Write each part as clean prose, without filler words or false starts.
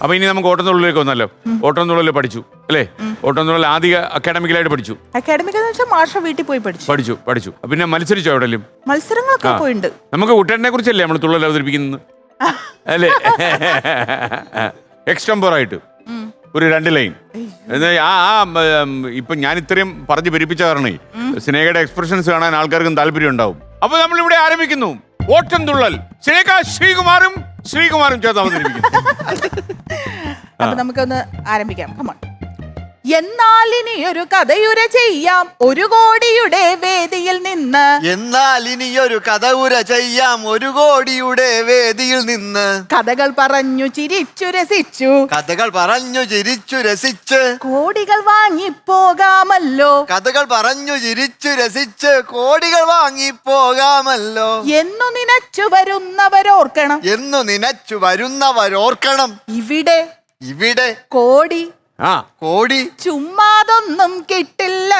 അപ്പൊ ഇനി നമുക്ക് ഓട്ടംതുള്ളലിലേക്ക് വന്നല്ലോ. ഓട്ടംതുള്ളൽ പഠിച്ചു അല്ലേ? ഓട്ടംതുള്ളൽ ആദ്യ അക്കാഡമിക്കലായിട്ട് പഠിച്ചു. അക്കാഡമിക് എന്ന് വെച്ചാൽ മാഷ വീട്ടിൽ പോയി പഠിച്ചു. പിന്നെ മത്സരിച്ചോ എവിടെയും? മത്സരങ്ങളൊക്കെ പോയിട്ടുണ്ട്. നമുക്ക് കുട്ടേട്ടനെ കുറിച്ചല്ലേ നമ്മൾ തുള്ളൽ അവതരിപ്പിക്കുന്നത് അല്ലേ? എക്സ്റ്റംപോറായിട്ട് ഒരു 2 ലൈൻ. ഇപ്പൊ ഞാൻ ഇത്രയും പറഞ്ഞു പെരുപ്പിച്ച കാരണേ സ്നേഹയുടെ എക്സ്പ്രഷൻസ് കാണാൻ ആൾക്കാർക്കും താല്പര്യം ഉണ്ടാവും. അപ്പൊ നമ്മൾ ഇവിടെ ആരംഭിക്കുന്നു ഓട്ടംതുള്ളൽ. സ്നേഹ ശ്രീകുമാരും ചേർത്ത് അവതരിപ്പിക്കുന്നു. അപ്പൊ നമുക്കൊന്ന് ആരംഭിക്കാം. കമോൺ. എന്നാൽ ഇനി ഒരു കഥയുര ചെയ്യാം 1 കോടിയുടെ വേദിയിൽ നിന്ന്. എന്നാൽ ഇനിയൊരു കഥ ഉര ചെയ്യാം 1 കോടിയുടെ വേദിയിൽ നിന്ന്. കഥകൾ പറഞ്ഞു ചിരിച്ചു രസിച്ചു. കഥകൾ പറഞ്ഞു ചിരിച്ചു രസിച്ച് കോടികൾ വാങ്ങിപ്പോകാമല്ലോ. കഥകൾ പറഞ്ഞു ചിരിച്ചു രസിച്ച് കോടികൾ വാങ്ങിപ്പോകാമല്ലോ. എന്നു നനച്ചു വരുന്നവരോർക്കണം. എന്നു നനച്ചു വരുന്നവരോർക്കണം. ഇവിടെ കോടി കോടി ചുമ്മാതൊന്നും കിട്ടില്ല.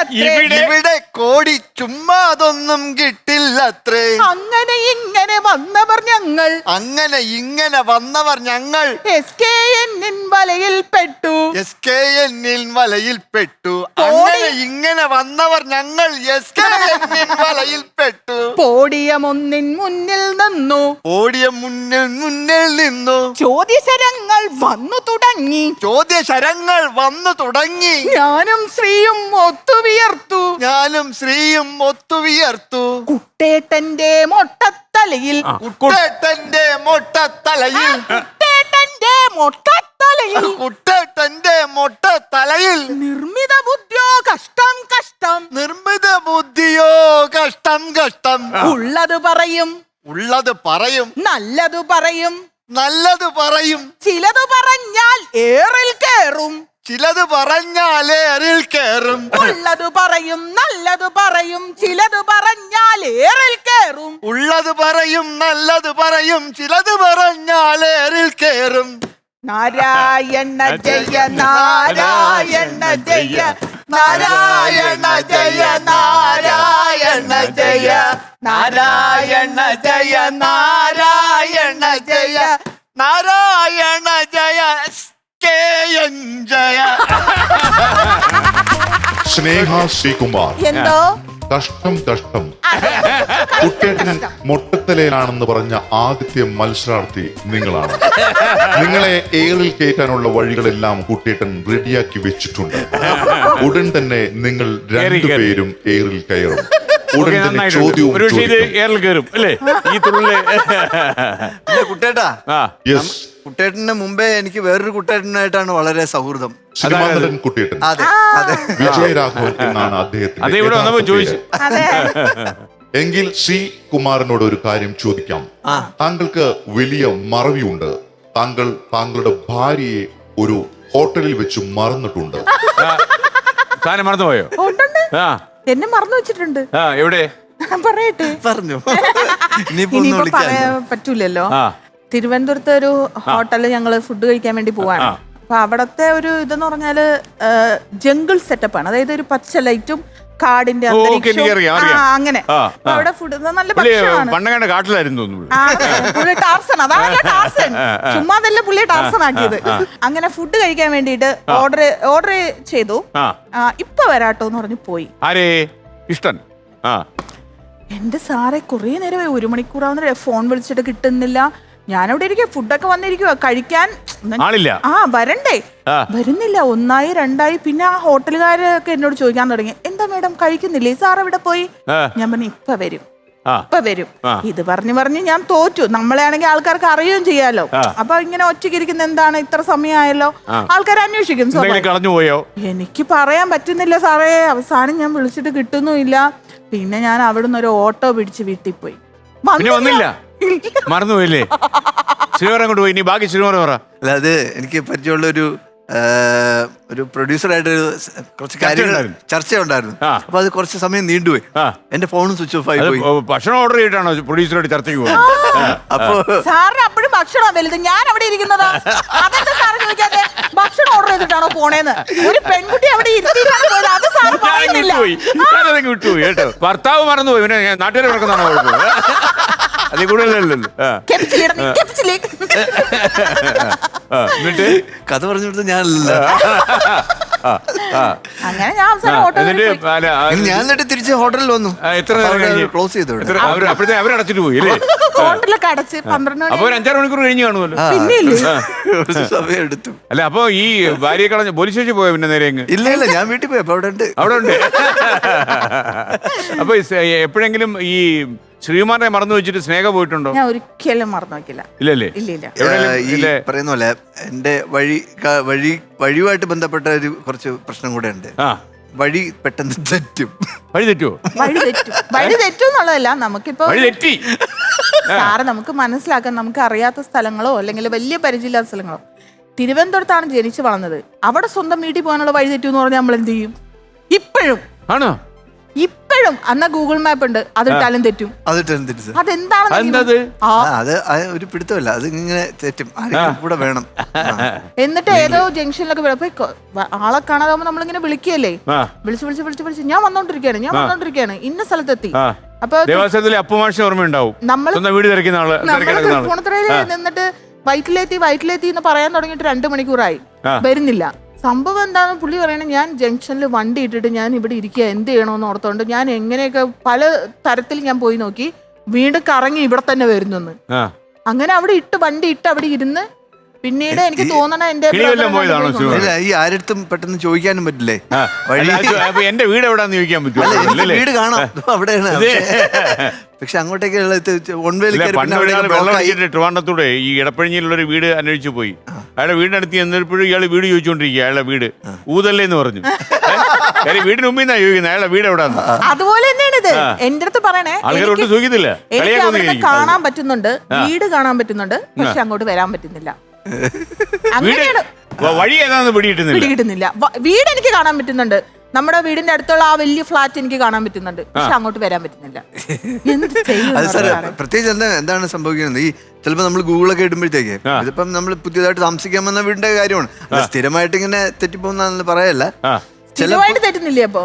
ഇവിടെ കോടി ചുമ്മാതൊന്നും കിട്ടില്ലത്രേ. അങ്ങനെ ഇങ്ങനെ വന്നവർ ഞങ്ങൾ. അങ്ങനെ ഇങ്ങനെ വന്നവർ ഞങ്ങൾ. SKN വലയിൽ പെട്ടു. SKN വലയിൽ പെട്ടു. അങ്ങനെ ഇങ്ങനെ വന്നവർ ഞങ്ങൾ SKN വലയിൽ പെട്ടു. പോഡിയം ഒന്നിൻ മുന്നിൽ നിന്നു. പോഡിയം മുന്നിൽ നിന്നു. ചോദ്യശരങ്ങൾ വന്നു തുടങ്ങി. ചോദ്യശരങ്ങൾ വന്നു തുടങ്ങി. ഞാനും ശ്രീയും ഒത്തുവിയർത്തു. ഞാനും ശ്രീയും ഒത്തുവിയർത്തു. കുട്ടേട്ടന്റെ മൊട്ടത്തലയിൽ. കുട്ടേട്ടന്റെ മൊട്ടത്തലയിൽ. കുട്ടേട്ടന്റെ മൊട്ടത്തലയിൽ. കുട്ടേട്ടന്റെ മൊട്ടത്തലയിൽ. നിർമ്മിത ബുദ്ധിയോ കഷ്ടം കഷ്ടം. നിർമ്മിത ബുദ്ധിയോ കഷ്ടം കഷ്ടം. ഉള്ളത് പറയും. ഉള്ളത് പറയും. നല്ലത് പറയും. നല്ലത് പറയും. ചിലത് പറഞ്ഞാൽ ഏറിൽ കേറും. ചിലത് പറഞ്ഞാൽ ഏറിൽ കേറും. ഉള്ളത് പറയും. നല്ലത് പറയും. ചിലത് പറഞ്ഞാൽ ഏറിൽ കേറും. ഉള്ളത് പറയും. നല്ലത് പറയും. ചിലത് പറഞ്ഞാൽ ഏറിൽ കേറും. നാരായണ ജയ നാരായണ ജയ നാരായണ ജയ നാരായണ ജയ നാരായണ ജയ നാരായണ ജയ നാരായണ ജയ SKN ജയ. സ്നേഹ ശ്രീകുമാർ. എന്തോ കഷ്ടം കുട്ടേട്ടൻ മൊട്ടത്തലയിലാണെന്ന് പറഞ്ഞ ആദ്യത്തെ മത്സരാർത്ഥി നിങ്ങളാണ്. നിങ്ങളെ ഏറിൽ കയറ്റാനുള്ള വഴികളെല്ലാം കുട്ടേട്ടൻ റെഡിയാക്കി വെച്ചിട്ടുണ്ട്. ഉടൻ തന്നെ നിങ്ങൾ 2 പേരും ഏറിൽ കയറും. ഉടൻ തന്നെ ചോദ്യവും കുട്ടേട്ടാ. യെസ്. കുട്ടേട്ടന് മുമ്പേ എനിക്ക് വേറൊരു കുട്ടേട്ടനായിട്ടാണ് വളരെ സൗഹൃദം. സിനിമാനടൻ കുട്ടേട്ടൻ. അതെ അതെ. വിജയരാഘവൻ എന്നാണ് അദ്ദേഹത്തിന്റെ. എങ്കിൽ സി കുമാരനോട് ഒരു കാര്യം ചോദിക്കാം. താങ്കൾക്ക് വലിയ മറവിയുണ്ട്. താങ്കൾ താങ്കളുടെ ഭാര്യയെ ഒരു ഹോട്ടലിൽ വെച്ച് മറന്നിട്ടുണ്ട്. മറന്നുപോയോ? എന്നെ മറന്നു വെച്ചിട്ടുണ്ട്. എവിടെ പറയട്ടെ? പറഞ്ഞു. ഇനിയിപ്പോ പറയാൻ പറ്റൂലല്ലോ. തിരുവനന്തപുരത്തെ ഒരു ഹോട്ടലിൽ ഞങ്ങള് ഫുഡ് കഴിക്കാൻ വേണ്ടി പോവാണ്. അപ്പൊ അവിടത്തെ ഒരു ഇതെന്ന് പറഞ്ഞാല് ജംഗിൾ സെറ്റപ്പ് ആണ്. അതായത് ഒരു പച്ച ലൈറ്റും കാടിന്റെ അങ്ങനെ അവിടെ ഫുഡ് നല്ല ഭക്ഷണമാണ്. കാട്ടിലായിരുന്നു പുള്ളി ടാർസൺ. അതാണ് ടാർസൺ. ചുമ്മാതല്ല പുള്ളി ടാർസൺ ആക്കിയത്. അങ്ങനെ ഫുഡ് കഴിക്കാൻ വേണ്ടിട്ട് ഓർഡർ ചെയ്തു. ഇപ്പൊ വരാട്ടോന്ന് പറഞ്ഞു പോയി. ഇഷ്ടൻ. എന്റെ സാറെ കുറെ നേരമായി 1 മണിക്കൂറാവുന്ന ഫോൺ വിളിച്ചിട്ട് കിട്ടുന്നില്ല. ഞാനവിടെ ഇരിക്കുക. ഫുഡൊക്കെ വന്നിരിക്കുക കഴിക്കാൻ. വരണ്ടേ? വരുന്നില്ല. 1 2 പിന്നെ ആ ഹോട്ടലുകാരൊക്കെ എന്നോട് ചോദിക്കാൻ തുടങ്ങി, എന്താ മേഡം കഴിക്കുന്നില്ലേ? സാർ എവിടെ പോയി? ഞാൻ പറഞ്ഞു ഇപ്പൊ വരും. ഇത് പറഞ്ഞു ഞാൻ തോറ്റു. നമ്മളെ ആണെങ്കിൽ ആൾക്കാർക്ക് അറിയുകയും ചെയ്യാലോ. അപ്പൊ ഇങ്ങനെ ഒറ്റയ്ക്കിരിക്കുന്ന എന്താണ് ഇത്ര സമയമായല്ലോ, ആൾക്കാർ അന്വേഷിക്കും. എനിക്ക് പറയാൻ പറ്റുന്നില്ല സാറേ. അവസാനം ഞാൻ വിളിച്ചിട്ട് കിട്ടുന്നുമില്ല. പിന്നെ ഞാൻ അവിടുന്ന് ഒരു ഓട്ടോ പിടിച്ച് വീട്ടിൽ പോയി. വന്നില്ല. മറന്നുപോയില്ലേ? ശ്രീവരം കൊണ്ട് പോയി. ബാക്കി ശ്രീവരം പറ. അല്ല, അത് എനിക്ക് പരിചയമുള്ള ഒരു പ്രൊഡ്യൂസറായിട്ട് കുറച്ച് കാര്യങ്ങൾ ചർച്ച ഉണ്ടായിരുന്നു. അപ്പൊ അത് കുറച്ച് സമയം നീണ്ടുപോയി. എന്റെ ഫോണും സ്വിച്ച് ഓഫ് ആയി പോയി. ഭക്ഷണം ഓർഡർ ചെയ്തിട്ടാണോ പ്രൊഡ്യൂസറായിട്ട് ചർച്ചയ്ക്ക് പോകുന്നത്? അപ്പൊ സാറിന് അപ്പോഴും ഭക്ഷണം വലുത്. ഞാൻ അവിടെ ഇരിക്കുന്നതാ. അതെന്താ സാറ് ചോദിക്കാതെ? ഭക്ഷണം ഓർഡർ ചെയ്തിട്ടാണോ പോണേന്ന്? ഒരു പെൺകുട്ടി അവിടെ ഇരുത്തിയിട്ടാണ് പോയത്. അത് സാറ് പറയുന്നില്ല. വിട്ടുപോയി കേട്ടോ. ഭർത്താവ് മറന്നുപോയി. പിന്നെ നാട്ടുകാരെ നടക്കുന്നതാണോ? അതിൽ കൂടുതലല്ലോ. എന്നിട്ട് കഥ പറഞ്ഞു കൊടുത്ത ഞാനല്ല. അങ്ങനെ ഞാൻ അവസാനം ഓട്ടോ ഞാൻ എന്നിട്ട് തിരിച്ച് ഹോട്ടലിൽ വന്നു. എത്ര നേരം കഴിഞ്ഞ്? ക്ലോസ് ചെയ്തു. അപ്പോഴത്തെ അവരടച്ചിട്ട് പോയി അല്ലേ? ഹോട്ടലൊക്കെ അടച്ച് 12 അപ്പൊ ഒരു 5-6 മണിക്കൂർ കഴിഞ്ഞ് കാണുമല്ലോ. ഒരു സമയം എടുത്തു. അല്ല അപ്പൊ ഈ ഭാര്യയെ കളഞ്ഞ പോലീസ് സ്റ്റേഷൻ പോയോ പിന്നെ നേരെ അങ്ങ്? ഇല്ല ഞാൻ വീട്ടിൽ പോയി. അപ്പൊ അവിടെ ഉണ്ട്. അവിടെ ഉണ്ട്. അപ്പൊ എപ്പോഴെങ്കിലും ഈ ശ്രീകുമാറിനെ മറന്നു വെച്ചിട്ട് സ്നേഹ പോയിട്ടുണ്ടോ? ഞാൻ ഒരിക്കലും മറന്നു വെക്കില്ല. ഇല്ലല്ലേ? ഈ പറയുന്ന പോലെ എന്റെ വഴിയുമായിട്ട് ബന്ധപ്പെട്ട ഒരു കുറച്ച് പ്രശ്നം കൂടെ ഉണ്ട്. വഴി പെട്ടെന്ന് തെറ്റും. വഴി തെറ്റുമോ? വഴി തെറ്റും എന്നുള്ളതല്ല, നമുക്കിപ്പോ വഴി തെറ്റി സാറ് നമുക്ക് മനസ്സിലാക്കാൻ, നമുക്ക് അറിയാത്ത സ്ഥലങ്ങളോ അല്ലെങ്കിൽ വലിയ പരിചയമില്ലാത്ത സ്ഥലങ്ങളോ. തിരുവനന്തപുരത്താണ് ജനിച്ചു വളർന്നത്. അവിടെ സ്വന്തം വീട്ടിൽ പോകാനുള്ള വഴി തെറ്റു എന്ന് പറഞ്ഞാൽ നമ്മൾ എന്ത് ചെയ്യും? ഇപ്പോഴും ഇപ്പോഴും അന്ന് ഗൂഗിൾ മാപ്പ് ഉണ്ട്, അതിട്ടാലും തെറ്റും. അതെന്താണ്? അത് ഒരു പിടുത്തമല്ല, അത് ഇങ്ങനെ തെറ്റും. കൂടെ വേണം. എന്നിട്ട് ഏതോ ജംഗ്ഷനിലൊക്കെ ആളെ കാണാതാവുമ്പോ നമ്മളിങ്ങനെ വിളിക്കുകയല്ലേ, വിളിച്ച് ഞാൻ വന്നോണ്ടിരിക്കുകയാണ് ഇന്ന സ്ഥലത്തെത്തി. അപ്പൊ ഓർമ്മയുണ്ടാവും, നിന്നിട്ട് വയറ്റിലെത്തി എന്ന് പറയാൻ തുടങ്ങിയിട്ട് 2 മണിക്കൂറായി, വരുന്നില്ല. സംഭവം എന്താണെന്ന് പുള്ളി പറയണേ, ഞാൻ ജംഗ്ഷനിൽ വണ്ടി ഇട്ടിട്ട് ഞാൻ ഇവിടെ ഇരിക്കുക, എന്ത് ചെയ്യണമെന്ന് ഓർത്തോണ്ട് ഞാൻ എങ്ങനെയൊക്കെ പല തരത്തിൽ ഞാൻ പോയി നോക്കി, വീണ്ടും കറങ്ങി ഇവിടെ തന്നെ വരുന്നെന്ന്. അങ്ങനെ അവിടെ വണ്ടി ഇട്ട് അവിടെ ഇരുന്ന് പിന്നീട് എനിക്ക് തോന്നണ ഈ ആരടുത്തും പെട്ടെന്ന് ചോദിക്കാനും പറ്റില്ലേ എന്റെ വീട് എവിടാന്ന് ചോദിക്കാൻ പറ്റും. വീട് കാണാം അവിടെയാണ്. പക്ഷെ അങ്ങോട്ടേക്ക് ട്രിവാൻഡത്തൂടെ ഈ ഇടപ്പഴിഞ്ഞിലുള്ളൊരു വീട് അന്വേഷിച്ചു പോയി. അയാളുടെ വീടിനടുത്ത് ചെന്നപ്പോഴും ഇയാള് വീട് ചോദിച്ചോണ്ടിരിക്കുക. അയാളുടെ വീട് ഊതല്ലേ എന്ന് പറഞ്ഞു. വീടിന് മുമ്പിൽ നിന്നാ ചോദിക്കുന്നത് അയാളുടെ വീട് എവിടാന്ന്. അതുപോലെ തന്നെയാണ് ഇത്. എന്റെ അടുത്ത് പറയണേ, ആൾക്കാരോട്ട് ചോദിക്കത്തില്ല. കാണാൻ പറ്റുന്നുണ്ട്, വീട് കാണാൻ പറ്റുന്നുണ്ട്, പക്ഷെ അങ്ങോട്ട് വരാൻ പറ്റുന്നില്ല. വഴി ഏതാന്ന് പിടികിട്ടുന്നില്ല. വീട് എനിക്ക് കാണാൻ പറ്റുന്നുണ്ട്, നമ്മുടെ വീടിന്റെ അടുത്തുള്ള ആ വലിയ ഫ്ലാറ്റ് എനിക്ക് കാണാൻ പറ്റുന്നുണ്ട്, പക്ഷെ അങ്ങോട്ട് വരാൻ പറ്റുന്നില്ല. പ്രത്യേകിച്ച് എന്താണ് സംഭവിക്കുന്നത്? ഈ ചിലപ്പോ നമ്മൾ ഗൂഗിളൊക്കെ ഇടുമ്പോഴത്തേക്ക് ഇതിപ്പം നമ്മൾ പുതിയതായിട്ട് താമസിക്കാൻ വന്ന വീടിന്റെ കാര്യമാണ്. സ്ഥിരമായിട്ട് ഇങ്ങനെ തെറ്റിപ്പോകുന്ന പറയല്ല, സ്ഥിരമായിട്ട് തെറ്റുന്നില്ലേ? അപ്പൊ